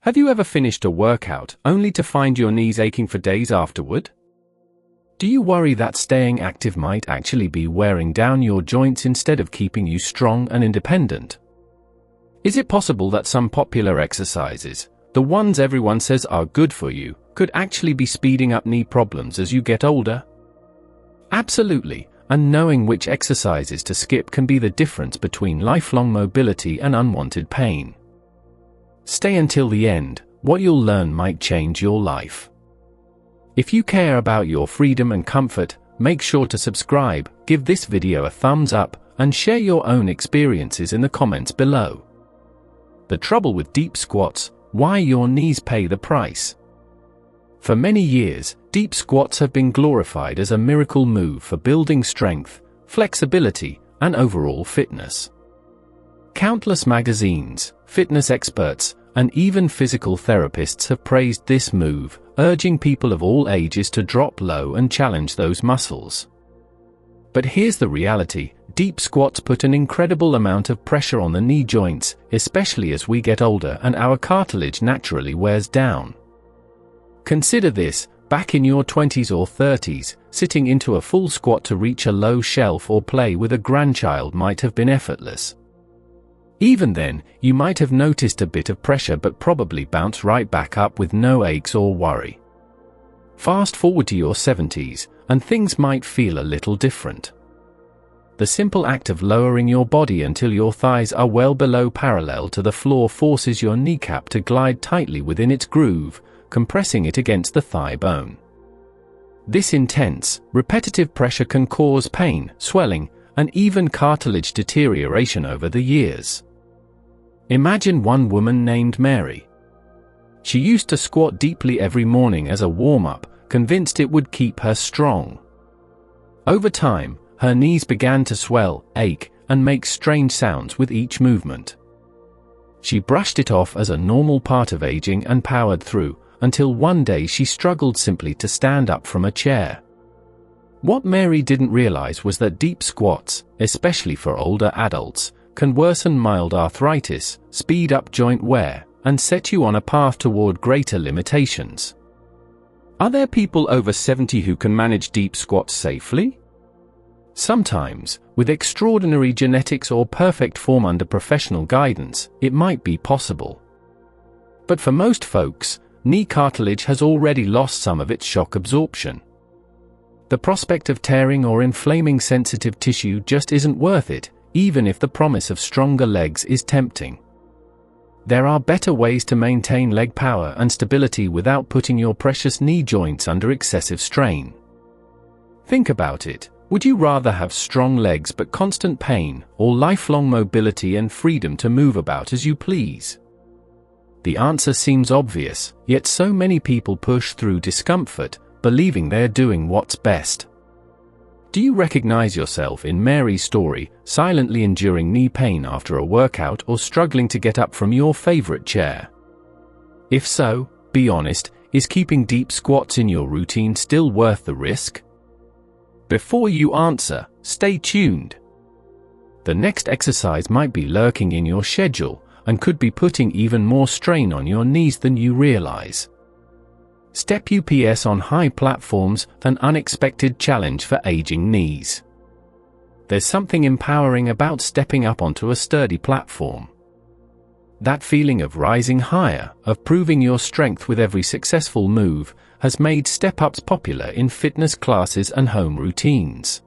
Have you ever finished a workout only to find your knees aching for days afterward? Do you worry that staying active might actually be wearing down your joints instead of keeping you strong and independent? Is it possible that some popular exercises, the ones everyone says are good for you, could actually be speeding up knee problems as you get older? Absolutely, and knowing which exercises to skip can be the difference between lifelong mobility and unwanted pain. Stay until the end. What you'll learn might change your life. If you care about your freedom and comfort, make sure to subscribe, give this video a thumbs up, and share your own experiences in the comments below. The trouble with deep squats: why your knees pay the price. For many years, deep squats have been glorified as a miracle move for building strength, flexibility, and overall fitness. Countless magazines, fitness experts, and even physical therapists have praised this move, urging people of all ages to drop low and challenge those muscles. But here's the reality: deep squats put an incredible amount of pressure on the knee joints, especially as we get older and our cartilage naturally wears down. Consider this: back in your 20s or 30s, sitting into a full squat to reach a low shelf or play with a grandchild might have been effortless. Even then, you might have noticed a bit of pressure but probably bounce right back up with no aches or worry. Fast forward to your 70s, and things might feel a little different. The simple act of lowering your body until your thighs are well below parallel to the floor forces your kneecap to glide tightly within its groove, compressing it against the thigh bone. This intense, repetitive pressure can cause pain, swelling, and even cartilage deterioration over the years. Imagine one woman named Mary. She used to squat deeply every morning as a warm-up, convinced it would keep her strong. Over time, her knees began to swell, ache, and make strange sounds with each movement. She brushed it off as a normal part of aging and powered through, until one day she struggled simply to stand up from a chair. What Mary didn't realize was that deep squats, especially for older adults, can worsen mild arthritis, speed up joint wear, and set you on a path toward greater limitations. Are there people over 70 who can manage deep squats safely? Sometimes, with extraordinary genetics or perfect form under professional guidance, it might be possible. But for most folks, knee cartilage has already lost some of its shock absorption. The prospect of tearing or inflaming sensitive tissue just isn't worth it, even if the promise of stronger legs is tempting. There are better ways to maintain leg power and stability without putting your precious knee joints under excessive strain. Think about it: would you rather have strong legs but constant pain, or lifelong mobility and freedom to move about as you please? The answer seems obvious, yet so many people push through discomfort, believing they're doing what's best. Do you recognize yourself in Mary's story, silently enduring knee pain after a workout or struggling to get up from your favorite chair? If so, be honest: is keeping deep squats in your routine still worth the risk? Before you answer, stay tuned. The next exercise might be lurking in your schedule, and could be putting even more strain on your knees than you realize. Step UPS on high platforms, an unexpected challenge for aging knees. There's something empowering about stepping up onto a sturdy platform. That feeling of rising higher, of proving your strength with every successful move, has made step-ups popular in fitness classes and home routines.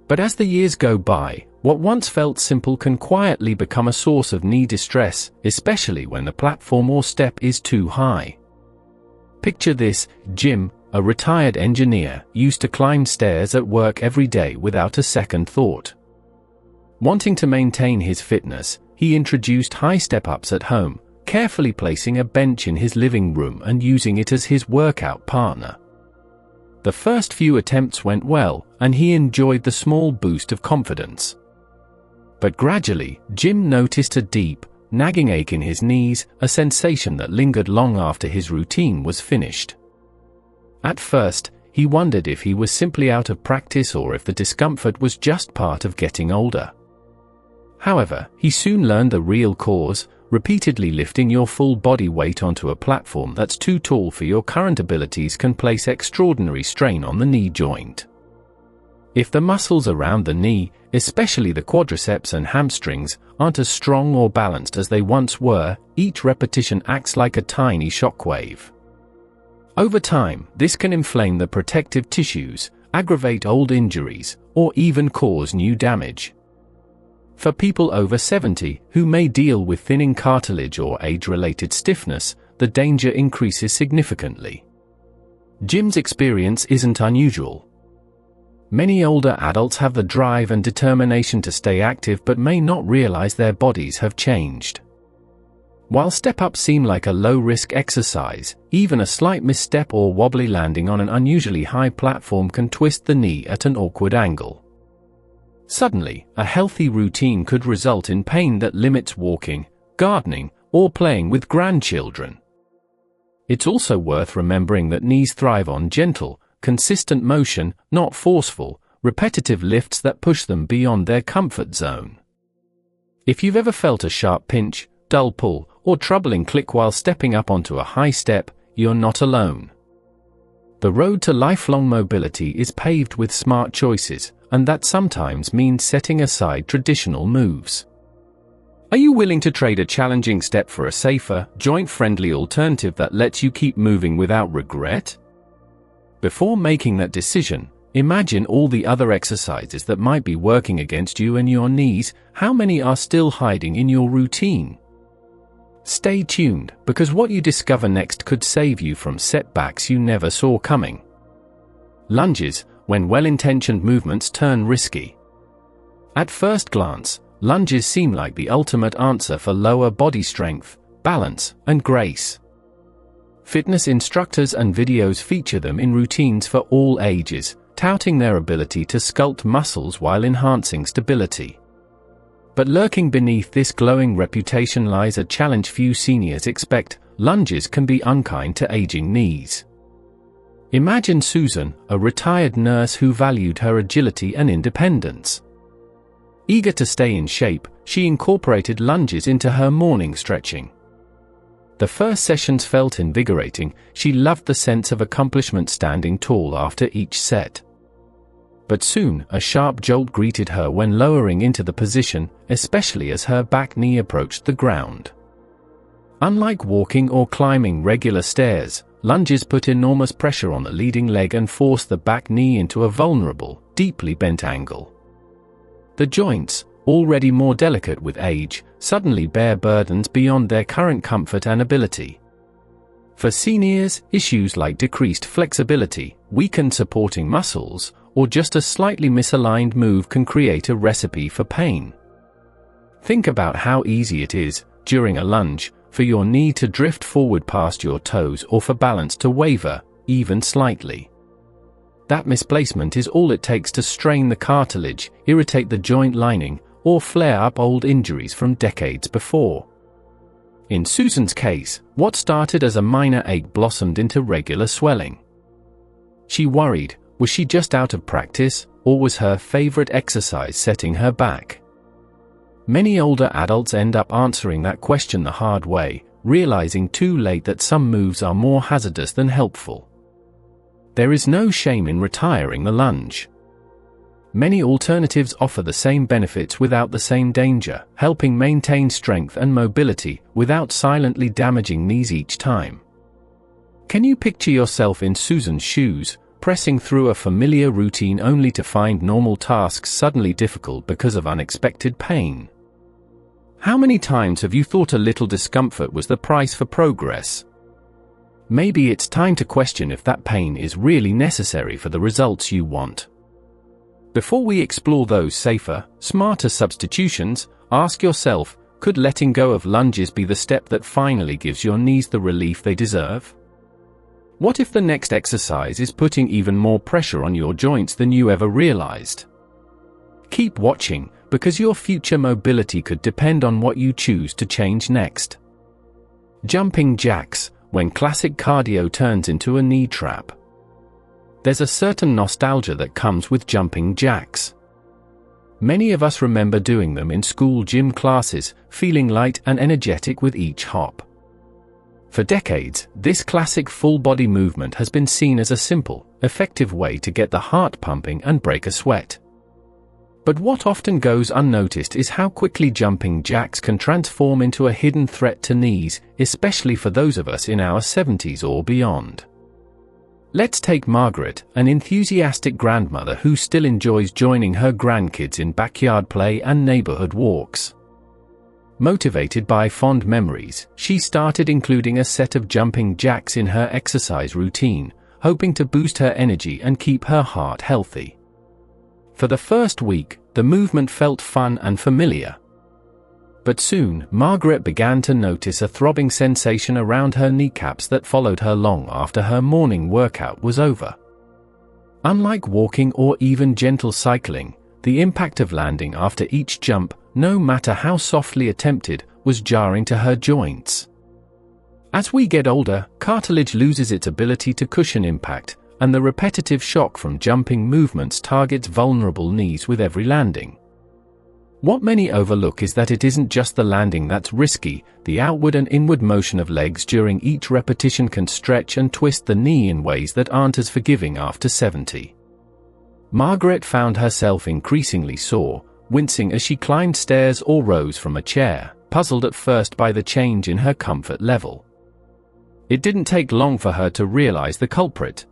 But as the years go by, what once felt simple can quietly become a source of knee distress, especially when the platform or step is too high. Picture this: Jim, a retired engineer, used to climb stairs at work every day without a second thought. Wanting to maintain his fitness, he introduced high step-ups at home, carefully placing a bench in his living room and using it as his workout partner. The first few attempts went well, and he enjoyed the small boost of confidence. But gradually, Jim noticed a deep, nagging ache in his knees, a sensation that lingered long after his routine was finished. At first, he wondered if he was simply out of practice or if the discomfort was just part of getting older. However, he soon learned the real cause: repeatedly lifting your full body weight onto a platform that's too tall for your current abilities can place extraordinary strain on the knee joint. If the muscles around the knee, especially the quadriceps and hamstrings, aren't as strong or balanced as they once were, each repetition acts like a tiny shockwave. Over time, this can inflame the protective tissues, aggravate old injuries, or even cause new damage. For people over 70, who may deal with thinning cartilage or age-related stiffness, the danger increases significantly. Jim's experience isn't unusual. Many older adults have the drive and determination to stay active but may not realize their bodies have changed. While step-ups seem like a low-risk exercise, even a slight misstep or wobbly landing on an unusually high platform can twist the knee at an awkward angle. Suddenly, a healthy routine could result in pain that limits walking, gardening, or playing with grandchildren. It's also worth remembering that knees thrive on gentle, consistent motion, not forceful, repetitive lifts that push them beyond their comfort zone. If you've ever felt a sharp pinch, dull pull, or troubling click while stepping up onto a high step, you're not alone. The road to lifelong mobility is paved with smart choices, and that sometimes means setting aside traditional moves. Are you willing to trade a challenging step for a safer, joint-friendly alternative that lets you keep moving without regret? Before making that decision, imagine all the other exercises that might be working against you and your knees. How many are still hiding in your routine? Stay tuned, because what you discover next could save you from setbacks you never saw coming. Lunges, when well-intentioned movements turn risky. At first glance, lunges seem like the ultimate answer for lower body strength, balance, and grace. Fitness instructors and videos feature them in routines for all ages, touting their ability to sculpt muscles while enhancing stability. But lurking beneath this glowing reputation lies a challenge few seniors expect: lunges can be unkind to aging knees. Imagine Susan, a retired nurse who valued her agility and independence. Eager to stay in shape, she incorporated lunges into her morning stretching. The first sessions felt invigorating. She loved the sense of accomplishment standing tall after each set. But soon, a sharp jolt greeted her when lowering into the position, especially as her back knee approached the ground. Unlike walking or climbing regular stairs, lunges put enormous pressure on the leading leg and force the back knee into a vulnerable, deeply bent angle. The joints, already more delicate with age, suddenly bear burdens beyond their current comfort and ability. For seniors, issues like decreased flexibility, weakened supporting muscles, or just a slightly misaligned move can create a recipe for pain. Think about how easy it is, during a lunge, for your knee to drift forward past your toes or for balance to waver, even slightly. That misplacement is all it takes to strain the cartilage, irritate the joint lining, or flare up old injuries from decades before. In Susan's case, what started as a minor ache blossomed into regular swelling. She worried, was she just out of practice, or was her favorite exercise setting her back? Many older adults end up answering that question the hard way, realizing too late that some moves are more hazardous than helpful. There is no shame in retiring the lunge. Many alternatives offer the same benefits without the same danger, helping maintain strength and mobility without silently damaging knees each time. Can you picture yourself in Susan's shoes, pressing through a familiar routine only to find normal tasks suddenly difficult because of unexpected pain? How many times have you thought a little discomfort was the price for progress? Maybe it's time to question if that pain is really necessary for the results you want. Before we explore those safer, smarter substitutions, ask yourself, could letting go of lunges be the step that finally gives your knees the relief they deserve? What if the next exercise is putting even more pressure on your joints than you ever realized? Keep watching, because your future mobility could depend on what you choose to change next. Jumping jacks, when classic cardio turns into a knee trap. There's a certain nostalgia that comes with jumping jacks. Many of us remember doing them in school gym classes, feeling light and energetic with each hop. For decades, this classic full-body movement has been seen as a simple, effective way to get the heart pumping and break a sweat. But what often goes unnoticed is how quickly jumping jacks can transform into a hidden threat to knees, especially for those of us in our 70s or beyond. Let's take Margaret, an enthusiastic grandmother who still enjoys joining her grandkids in backyard play and neighborhood walks. Motivated by fond memories, she started including a set of jumping jacks in her exercise routine, hoping to boost her energy and keep her heart healthy. For the first week, the movement felt fun and familiar. But soon, Margaret began to notice a throbbing sensation around her kneecaps that followed her long after her morning workout was over. Unlike walking or even gentle cycling, the impact of landing after each jump, no matter how softly attempted, was jarring to her joints. As we get older, cartilage loses its ability to cushion impact, and the repetitive shock from jumping movements targets vulnerable knees with every landing. What many overlook is that it isn't just the landing that's risky, the outward and inward motion of legs during each repetition can stretch and twist the knee in ways that aren't as forgiving after 70. Margaret found herself increasingly sore, wincing as she climbed stairs or rose from a chair, puzzled at first by the change in her comfort level. It didn't take long for her to realize the culprit.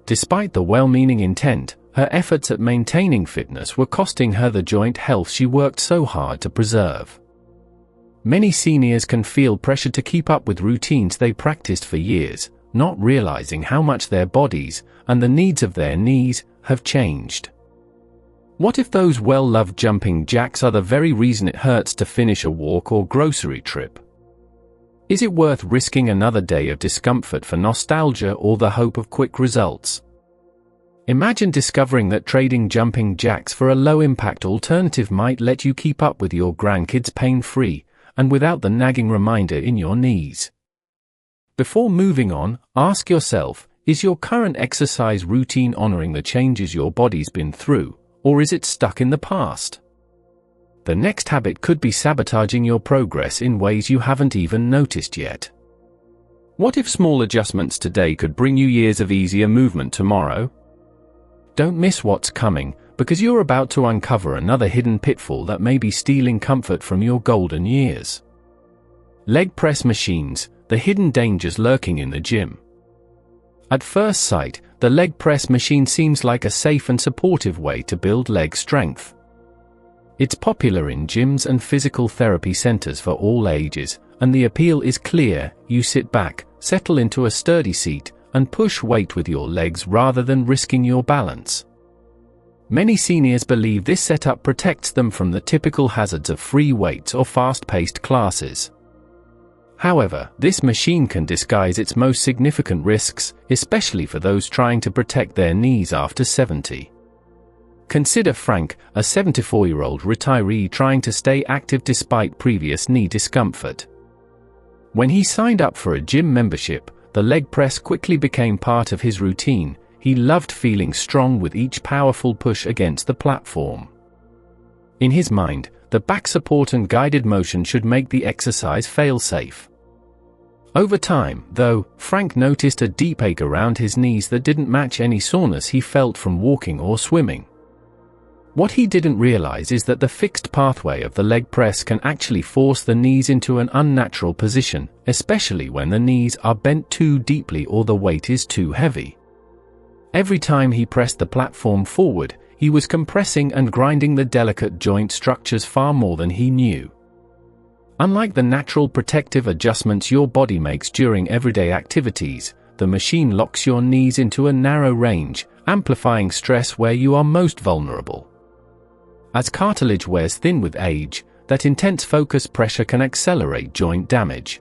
Despite the well-meaning intent, her efforts at maintaining fitness were costing her the joint health she worked so hard to preserve. Many seniors can feel pressure to keep up with routines they practiced for years, not realizing how much their bodies, and the needs of their knees, have changed. What if those well-loved jumping jacks are the very reason it hurts to finish a walk or grocery trip? Is it worth risking another day of discomfort for nostalgia or the hope of quick results? Imagine discovering that trading jumping jacks for a low-impact alternative might let you keep up with your grandkids pain-free, and without the nagging reminder in your knees. Before moving on, ask yourself, is your current exercise routine honoring the changes your body's been through, or is it stuck in the past? The next habit could be sabotaging your progress in ways you haven't even noticed yet. What if small adjustments today could bring you years of easier movement tomorrow? Don't miss what's coming, because you're about to uncover another hidden pitfall that may be stealing comfort from your golden years. Leg press machines, the hidden dangers lurking in the gym. At first sight, the leg press machine seems like a safe and supportive way to build leg strength. It's popular in gyms and physical therapy centers for all ages, and the appeal is clear: you sit back, settle into a sturdy seat, and push weight with your legs rather than risking your balance. Many seniors believe this setup protects them from the typical hazards of free weights or fast-paced classes. However, this machine can disguise its most significant risks, especially for those trying to protect their knees after 70. Consider Frank, a 74-year-old retiree trying to stay active despite previous knee discomfort. When he signed up for a gym membership, the leg press quickly became part of his routine. He loved feeling strong with each powerful push against the platform. In his mind, the back support and guided motion should make the exercise fail-safe. Over time, though, Frank noticed a deep ache around his knees that didn't match any soreness he felt from walking or swimming. What he didn't realize is that the fixed pathway of the leg press can actually force the knees into an unnatural position, especially when the knees are bent too deeply or the weight is too heavy. Every time he pressed the platform forward, he was compressing and grinding the delicate joint structures far more than he knew. Unlike the natural protective adjustments your body makes during everyday activities, the machine locks your knees into a narrow range, amplifying stress where you are most vulnerable. As cartilage wears thin with age, that intense focus pressure can accelerate joint damage.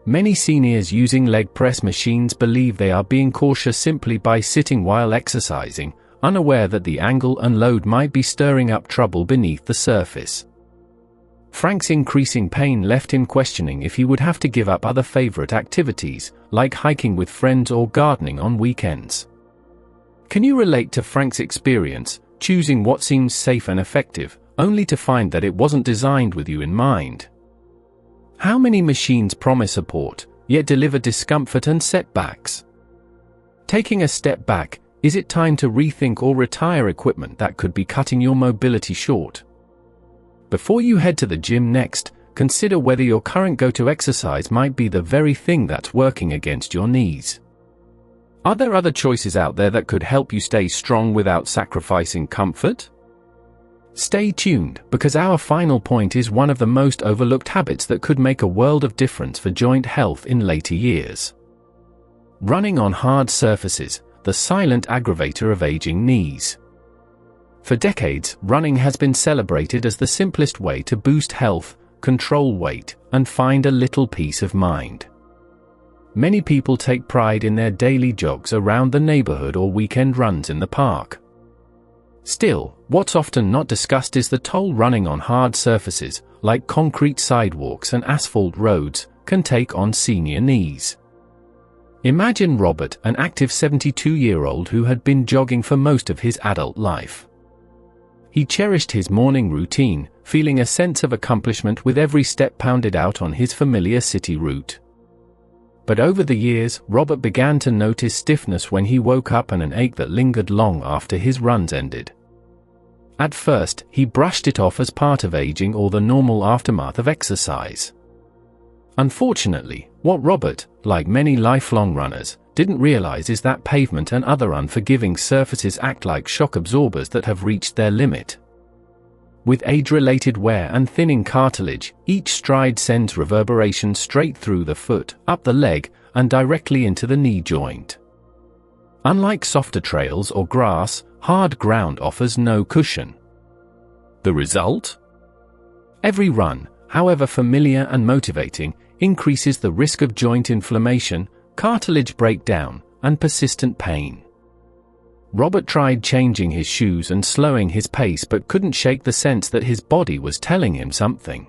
Many seniors using leg press machines believe they are being cautious simply by sitting while exercising, unaware that the angle and load might be stirring up trouble beneath the surface. Frank's increasing pain left him questioning if he would have to give up other favorite activities, like hiking with friends or gardening on weekends. Can you relate to Frank's experience, choosing what seems safe and effective, only to find that it wasn't designed with you in mind. How many machines promise support, yet deliver discomfort and setbacks? Taking a step back, is it time to rethink or retire equipment that could be cutting your mobility short? Before you head to the gym next, consider whether your current go-to exercise might be the very thing that's working against your knees. Are there other choices out there that could help you stay strong without sacrificing comfort? Stay tuned, because our final point is one of the most overlooked habits that could make a world of difference for joint health in later years. Running on hard surfaces, the silent aggravator of aging knees. For decades, running has been celebrated as the simplest way to boost health, control weight, and find a little peace of mind. Many people take pride in their daily jogs around the neighborhood or weekend runs in the park. Still, what's often not discussed is the toll running on hard surfaces, like concrete sidewalks and asphalt roads, can take on senior knees. Imagine Robert, an active 72-year-old who had been jogging for most of his adult life. He cherished his morning routine, feeling a sense of accomplishment with every step pounded out on his familiar city route. But over the years, Robert began to notice stiffness when he woke up and an ache that lingered long after his runs ended. At first, he brushed it off as part of aging or the normal aftermath of exercise. Unfortunately, what Robert, like many lifelong runners, didn't realize is that pavement and other unforgiving surfaces act like shock absorbers that have reached their limit. With age-related wear and thinning cartilage, each stride sends reverberation straight through the foot, up the leg, and directly into the knee joint. Unlike softer trails or grass, hard ground offers no cushion. The result? Every run, however familiar and motivating, increases the risk of joint inflammation, cartilage breakdown, and persistent pain. Robert tried changing his shoes and slowing his pace but couldn't shake the sense that his body was telling him something.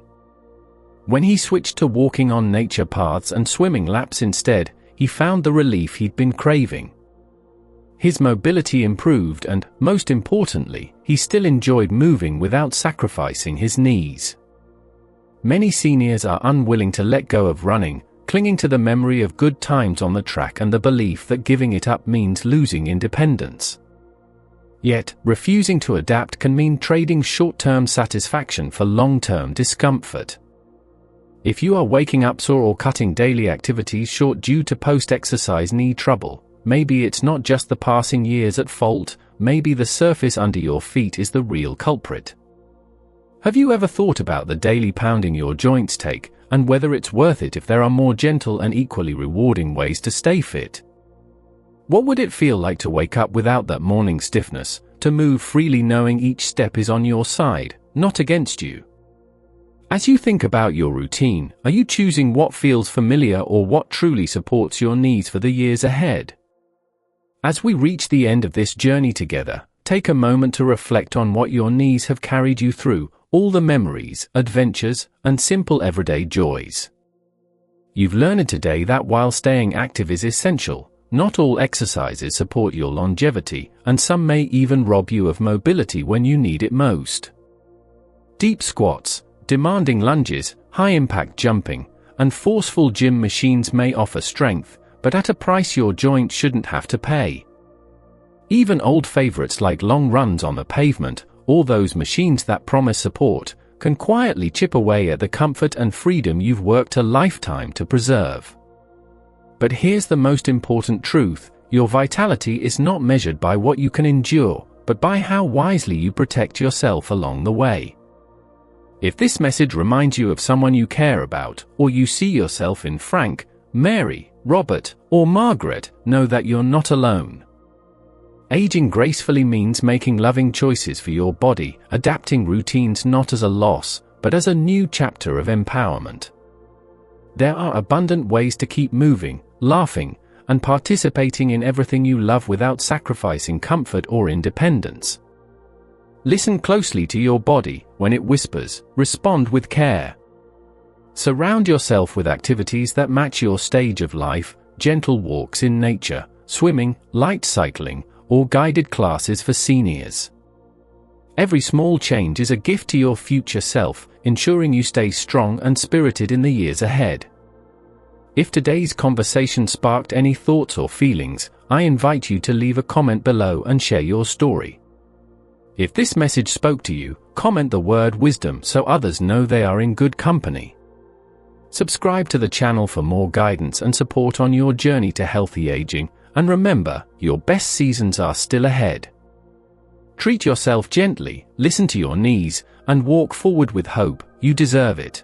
When he switched to walking on nature paths and swimming laps instead, he found the relief he'd been craving. His mobility improved and, most importantly, he still enjoyed moving without sacrificing his knees. Many seniors are unwilling to let go of running, clinging to the memory of good times on the track and the belief that giving it up means losing independence. Yet, refusing to adapt can mean trading short-term satisfaction for long-term discomfort. If you are waking up sore or cutting daily activities short due to post-exercise knee trouble, maybe it's not just the passing years at fault, maybe the surface under your feet is the real culprit. Have you ever thought about the daily pounding your joints take, and whether it's worth it if there are more gentle and equally rewarding ways to stay fit? What would it feel like to wake up without that morning stiffness, to move freely knowing each step is on your side, not against you? As you think about your routine, are you choosing what feels familiar or what truly supports your needs for the years ahead? As we reach the end of this journey together, take a moment to reflect on what your knees have carried you through, all the memories, adventures, and simple everyday joys. You've learned today that while staying active is essential, not all exercises support your longevity, and some may even rob you of mobility when you need it most. Deep squats, demanding lunges, high-impact jumping, and forceful gym machines may offer strength, but at a price your joint shouldn't have to pay. Even old favorites like long runs on the pavement, or those machines that promise support, can quietly chip away at the comfort and freedom you've worked a lifetime to preserve. But here's the most important truth: your vitality is not measured by what you can endure, but by how wisely you protect yourself along the way. If this message reminds you of someone you care about, or you see yourself in Frank, Mary, Robert, or Margaret, know that you're not alone. Aging gracefully means making loving choices for your body, adapting routines not as a loss, but as a new chapter of empowerment. There are abundant ways to keep moving, laughing, and participating in everything you love without sacrificing comfort or independence. Listen closely to your body. When it whispers, respond with care. Surround yourself with activities that match your stage of life: gentle walks in nature, swimming, light cycling, or guided classes for seniors. Every small change is a gift to your future self, ensuring you stay strong and spirited in the years ahead. If today's conversation sparked any thoughts or feelings, I invite you to leave a comment below and share your story. If this message spoke to you, comment the word wisdom so others know they are in good company. Subscribe to the channel for more guidance and support on your journey to healthy aging, and remember, your best seasons are still ahead. Treat yourself gently, listen to your knees, and walk forward with hope. You deserve it.